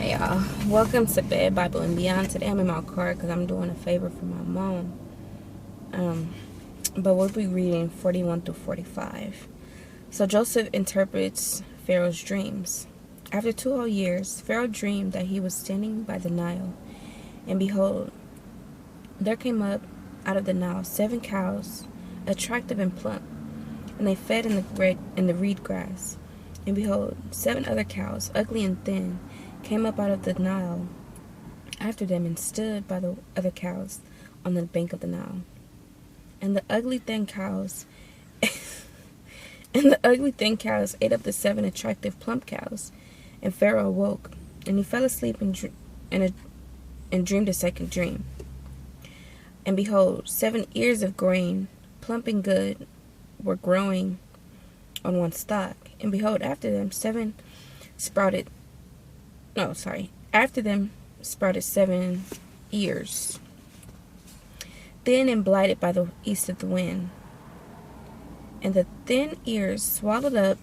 Hey y'all, welcome to Bed Bible and Beyond. Today I'm in my car because I'm doing a favor for my mom. But we'll be reading 41 through 45. So Joseph interprets Pharaoh's dreams. After 2 whole years, Pharaoh dreamed that he was standing by the Nile, and behold, there came up out of the Nile 7 cows, attractive and plump, and they fed in the reed grass. And behold, 7 other cows, ugly and thin, came up out of the Nile after them and stood by the other cows on the bank of the Nile. And the ugly thin cows ate up the 7 attractive plump cows. And Pharaoh awoke, and he fell asleep and dreamed a second dream. And behold, 7 ears of grain, plump and good, were growing on one stalk. And behold, after them sprouted 7 ears, thin and blighted by the east of the wind. And the thin ears swallowed up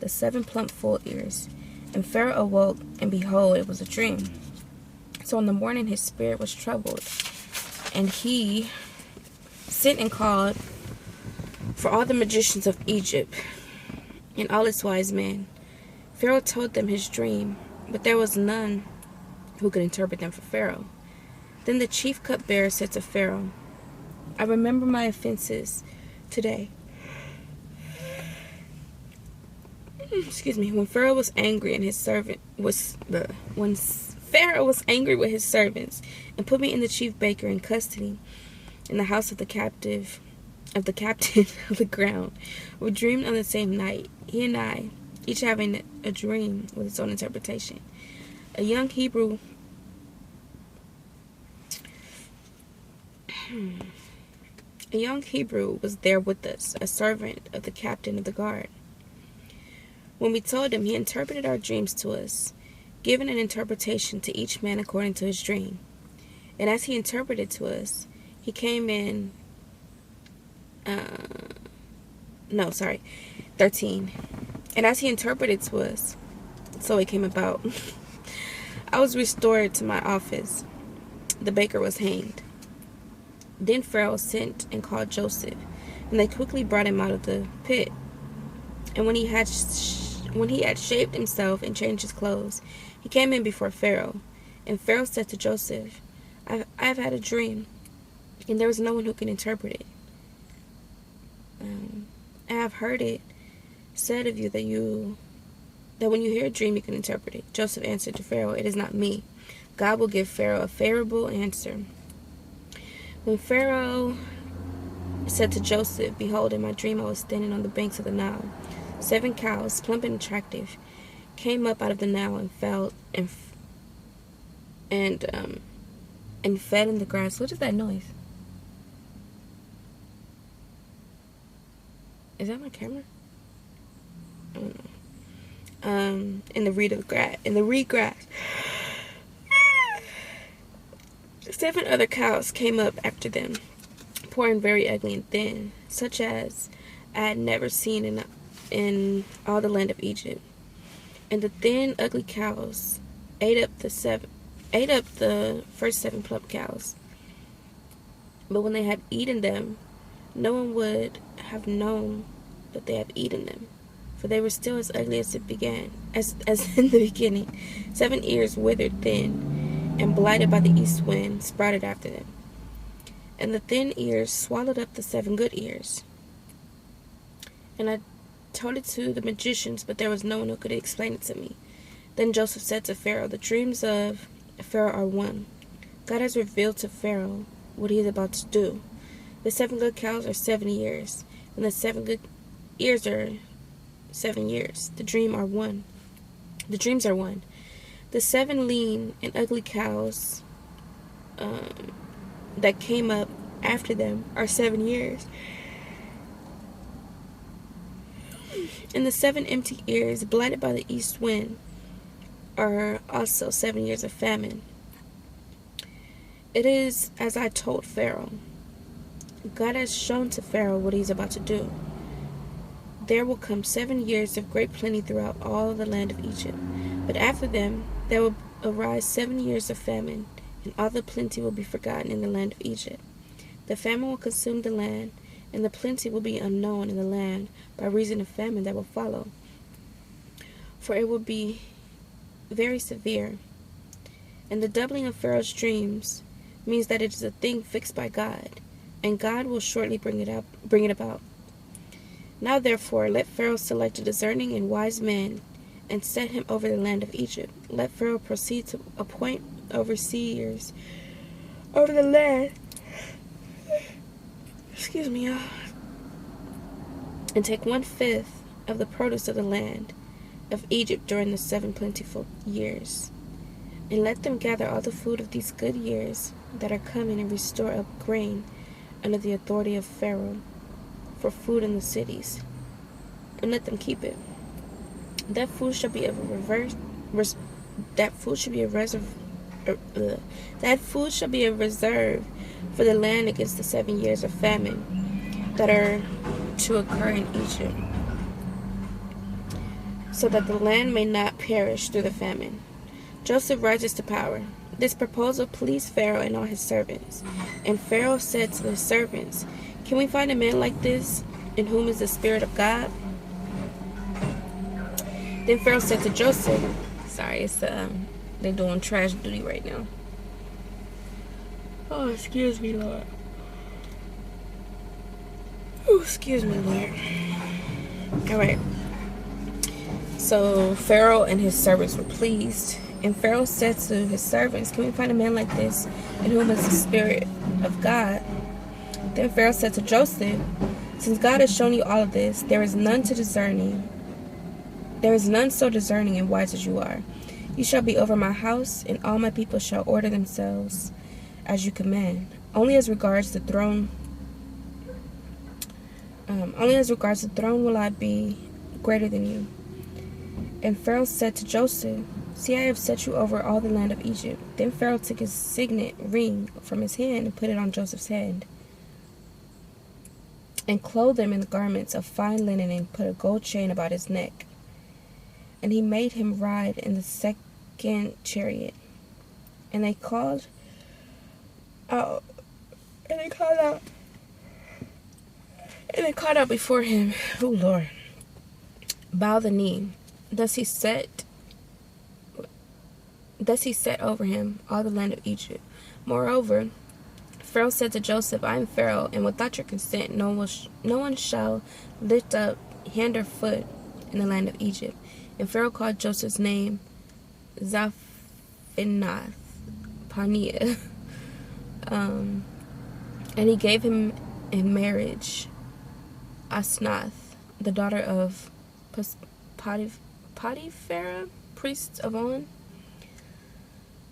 the 7 plump full ears. And Pharaoh awoke, and behold, it was a dream. So in the morning his spirit was troubled, and he sent and called for all the magicians of Egypt and all its wise men. Pharaoh told them his dream, but there was none who could interpret them for Pharaoh. Then the chief cupbearer said to Pharaoh, I remember my offenses today. When Pharaoh was angry with his servants and put me in the chief baker in custody in the house of the captain of the ground. We dreamed on the same night, he and I, each having a dream with its own interpretation. A young Hebrew was there with us, a servant of the captain of the guard. When we told him, he interpreted our dreams to us, giving an interpretation to each man according to his dream. And as he interpreted to us, he came in 13. And as he interpreted to us, so it came about. I was restored to my office. The baker was hanged. Then Pharaoh sent and called Joseph, and they quickly brought him out of the pit. And when he had shaved himself and changed his clothes, he came in before Pharaoh. And Pharaoh said to Joseph, I have had a dream, and there was no one who can interpret it. I have heard it said of you that when you hear a dream you can interpret it. Joseph answered to Pharaoh, it is not me. God will give Pharaoh a favorable answer. When Pharaoh said to Joseph, behold, in my dream I was standing on the banks of the Nile. 7 cows, plump and attractive, came up out of the Nile and fell and fed in the grass. What is that noise? Is that my camera? I don't know. In the reed grass. 7 other cows came up after them, poor and very ugly and thin, such as I had never seen in all the land of Egypt. And the thin, ugly cows ate up the first 7 plump cows. But when they had eaten them, no one would have known that they had eaten them, for they were still as ugly as in the beginning. 7 ears, withered, thin, and blighted by the east wind, sprouted after them. And the thin ears swallowed up the 7 good ears. And I told it to the magicians, but there was no one who could explain it to me. Then Joseph said to Pharaoh, the dreams of Pharaoh are one. God has revealed to Pharaoh what he is about to do. The 7 good cows are 7 years, and the 7 good ears are 7 years. The dreams are one. The 7 lean and ugly cows that came up after them are 7 years. And the 7 empty ears, blighted by the east wind, are also 7 years of famine. It is as I told Pharaoh. God has shown to Pharaoh what he's about to do. There will come 7 years of great plenty throughout all the land of Egypt. But after them, there will arise 7 years of famine, and all the plenty will be forgotten in the land of Egypt. The famine will consume the land, and the plenty will be unknown in the land by reason of famine that will follow. For it will be very severe. And the doubling of Pharaoh's dreams means that it is a thing fixed by God, and God will shortly bring it about. Now therefore let Pharaoh select a discerning and wise man, and set him over the land of Egypt. Let Pharaoh proceed to appoint overseers over the land. Excuse me, y'all. And take 1/5 of the produce of the land of Egypt during the 7 plentiful years. And let them gather all the food of these good years that are coming, and restore up grain under the authority of Pharaoh for food in the cities, and let them keep it. That food shall be a reserve for the land against the 7 years of famine that are to occur in Egypt, so that the land may not perish through the famine. Joseph rises to power. This proposal pleased Pharaoh and all his servants. And Pharaoh said to his servants, "Can we find a man like this, in whom is the Spirit of God?" Then Pharaoh said to Joseph, they're doing trash duty right now. Oh, excuse me, Lord. Oh, excuse me, Lord. Alright. So Pharaoh and his servants were pleased. And Pharaoh said to his servants, "Can we find a man like this, in whom is the Spirit of God?" Then Pharaoh said to Joseph, "Since God has shown you all of this, there is none so discerning and wise as you are. You shall be over my house, and all my people shall order themselves as you command. Only as regards the throne will I be greater than you." And Pharaoh said to Joseph, "See, I have set you over all the land of Egypt." Then Pharaoh took his signet ring from his hand and put it on Joseph's hand, and clothed him in garments of fine linen, and put a gold chain about his neck. And he made him ride in the second chariot. And they called out before him, "Oh Lord, bow the knee." Thus he set over him all the land of Egypt. Moreover, Pharaoh said to Joseph, "I am Pharaoh, and without your consent no one shall lift up hand or foot in the land of Egypt." And Pharaoh called Joseph's name Zaphanath Paneah. And he gave him in marriage Asnath, the daughter of Potipharah, priest of On.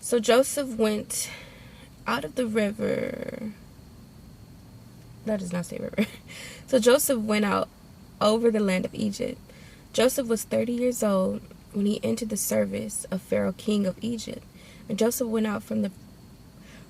So Joseph went out of the river. That does not say river. So Joseph went out over the land of Egypt. Joseph was 30 years old when he entered the service of Pharaoh, king of Egypt. And Joseph went out from the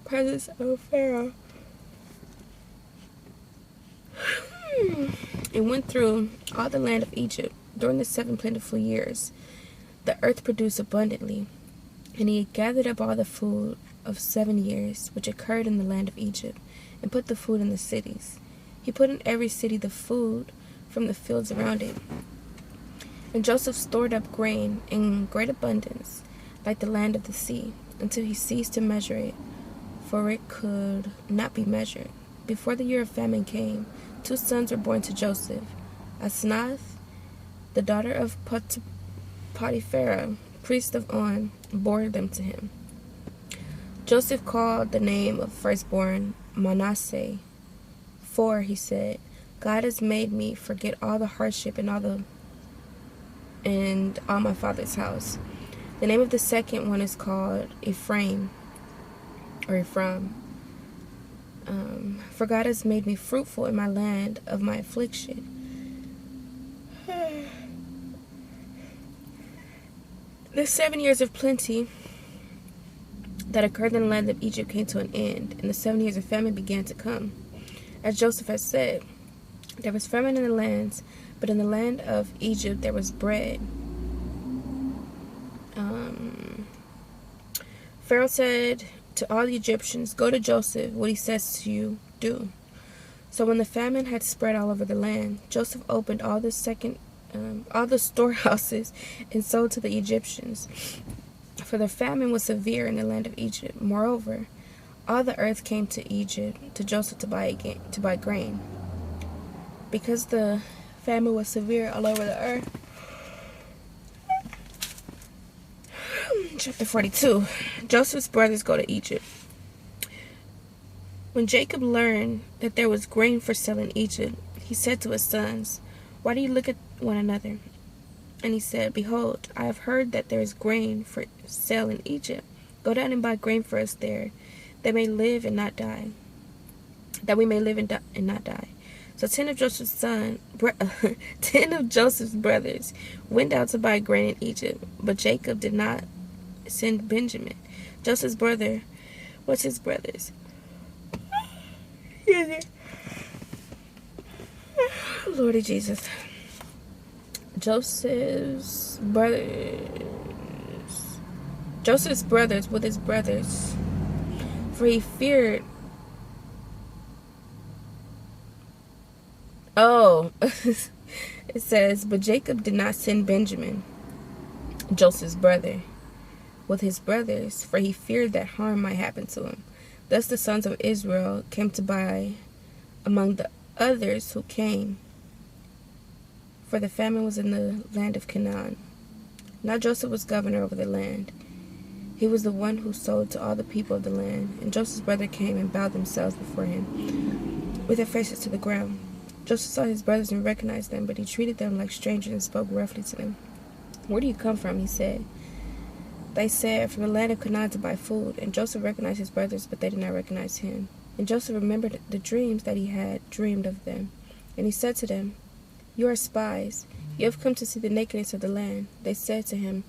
presence of Pharaoh and went through all the land of Egypt. During the 7 plentiful years, the earth produced abundantly, and he gathered up all the food of 7 years, which occurred in the land of Egypt, and put the food in the cities. He put in every city the food from the fields around it. And Joseph stored up grain in great abundance, like the land of the sea, until he ceased to measure it, for it could not be measured. Before the year of famine came, 2 sons were born to Joseph. Asnath, the daughter of Potipharah, priest of On, bore them to him. Joseph called the name of firstborn Manasseh, for, he said, "God has made me forget all the hardship and all my father's house." The name of the second one is called Ephraim, or Ephraim. For God has made me fruitful in my land of my affliction. The 7 years of plenty that occurred in the land of Egypt came to an end, and the 7 years of famine began to come. As Joseph had said, there was famine in the lands, but in the land of Egypt there was bread. Pharaoh said to all the Egyptians, "Go to Joseph. What he says to you, do." So when the famine had spread all over the land, Joseph opened all the storehouses and sold to the Egyptians. For the famine was severe in the land of Egypt. Moreover, all the earth came to Egypt, to Joseph to buy grain. Because the famine was severe all over the earth. Chapter 42. Joseph's brothers go to Egypt. When Jacob learned that there was grain for sale in Egypt, he said to his sons, "Why do you look at one another?" And he said, "Behold, I have heard that there is grain for sale in Egypt. Go down and buy grain for us there, that may live and not die. That we may live and not die." So 10 of Joseph's brothers went out to buy grain in Egypt, but Jacob did not send Benjamin, Joseph's brother. What's his brothers? Lord Jesus. Joseph's brothers with his brothers, for he feared. It says, but Jacob did not send Benjamin, Joseph's brother, with his brothers, for he feared that harm might happen to him. Thus the sons of Israel came to buy among the others who came, for the famine was in the land of Canaan. Now Joseph was governor over the land. He was the one who sold to all the people of the land. And Joseph's brother came and bowed themselves before him, with their faces to the ground. Joseph saw his brothers and recognized them, but he treated them like strangers and spoke roughly to them. "Where do you come from?" he said. They said, "From the land of Canaan to buy food." And Joseph recognized his brothers, but they did not recognize him. And Joseph remembered the dreams that he had dreamed of them. And he said to them, "You are spies. You have come to see the nakedness of the land." They said to him,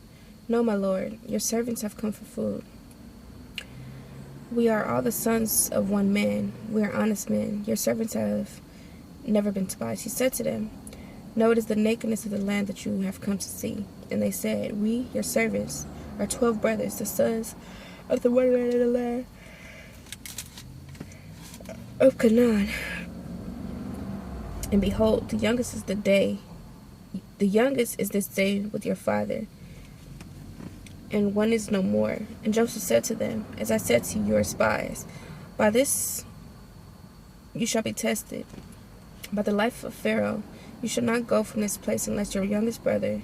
"No, my lord, your servants have come for food. We are all the sons of one man. We are honest men. Your servants have never been spies." He said to them, "No, it is the nakedness of the land that you have come to see." And they said, "We, your servants, are 12 brothers, the sons of the one man in the land of Canaan. And behold, the youngest is this day with your father, and one is no more." And Joseph said to them, "As I said to you, you are spies. By this you shall be tested. By the life of Pharaoh, you shall not go from this place unless your youngest brother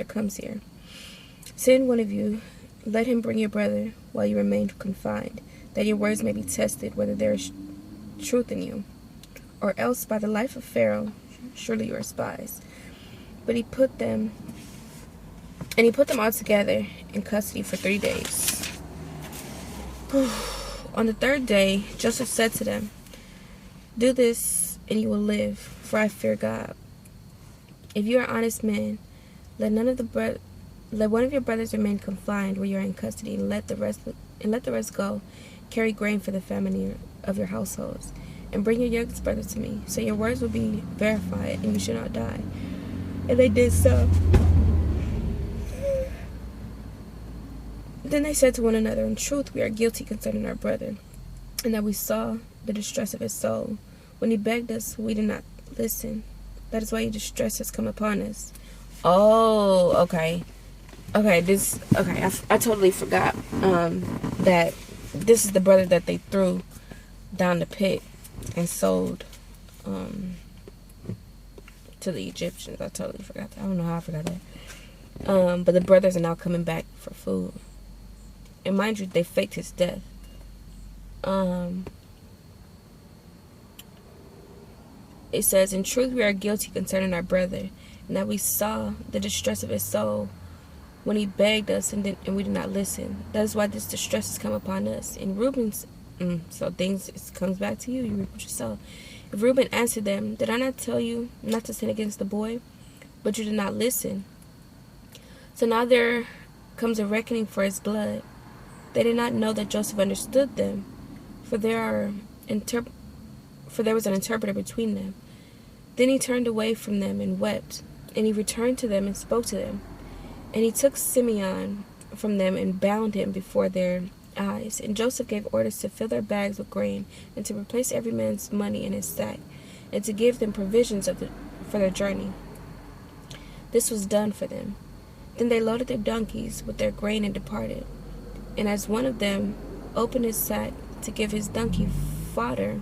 comes here. Send one of you, let him bring your brother while you remain confined, that your words may be tested, whether there is truth in you. Or else, by the life of Pharaoh, surely you are spies." But he put them all together in custody for 3 days. On the 3rd day, Joseph said to them, "Do this, and you will live, for I fear God. If you are honest men, let one of your brothers remain confined where you are in custody, and let the rest go. Carry grain for the family of your households, and bring your youngest brother to me, so your words will be verified, and you shall not die." And they did so. Then they said to one another, "In truth, we are guilty concerning our brother, and that we saw the distress of his soul. When he begged us, we did not listen. That is why your distress has come upon us." Oh, okay. I totally forgot that this is the brother that they threw down the pit and sold to the Egyptians. I totally forgot that. I don't know how I forgot that. But the brothers are now coming back for food. And mind you, they faked his death. It says, "In truth, we are guilty concerning our brother, and that we saw the distress of his soul when he begged us, and we did not listen. That is why this distress has come upon us." And Reuben's, so things, it comes back to you. You reap what you sow. If Reuben answered them, "Did I not tell you not to sin against the boy? But you did not listen. So now there comes a reckoning for his blood." They did not know that Joseph understood them, for there was an interpreter between them. Then he turned away from them and wept, and he returned to them and spoke to them. And he took Simeon from them and bound him before their eyes. And Joseph gave orders to fill their bags with grain, and to replace every man's money in his sack, and to give them provisions for their journey. This was done for them. Then they loaded their donkeys with their grain and departed. And as one of them opened his sack to give his donkey fodder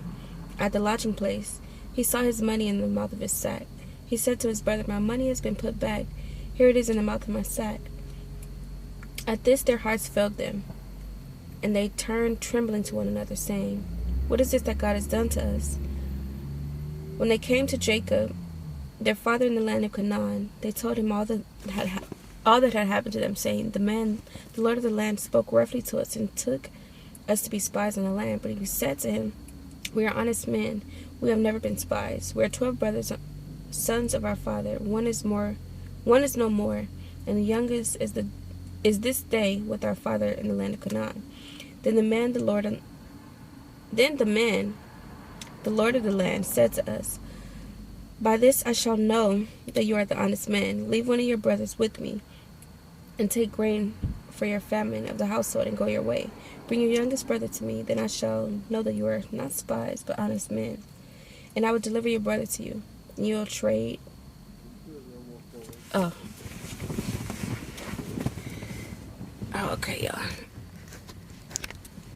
at the lodging place, he saw his money in the mouth of his sack. He said to his brother, "My money has been put back. Here it is in the mouth of my sack." At this their hearts failed them, and they turned trembling to one another, saying, "What is this that God has done to us?" When they came to Jacob, their father in the land of Canaan, they told him all that had happened to them, saying, the Lord of the land, spoke roughly to us and took us to be spies on the land. But he said to him, "We are honest men. We have never been spies. We are 12 brothers, sons of our father. One is no more, and the youngest is this day with our father in the land of Canaan." Then the man, the Lord of the land, said to us, "By this I shall know that you are the honest men. Leave one of your brothers with me, and take grain for your famine of the household, and go your way. Bring your youngest brother to me, then I shall know that you are not spies, but honest men. And I will deliver your brother to you, and you will trade." Oh, okay, y'all.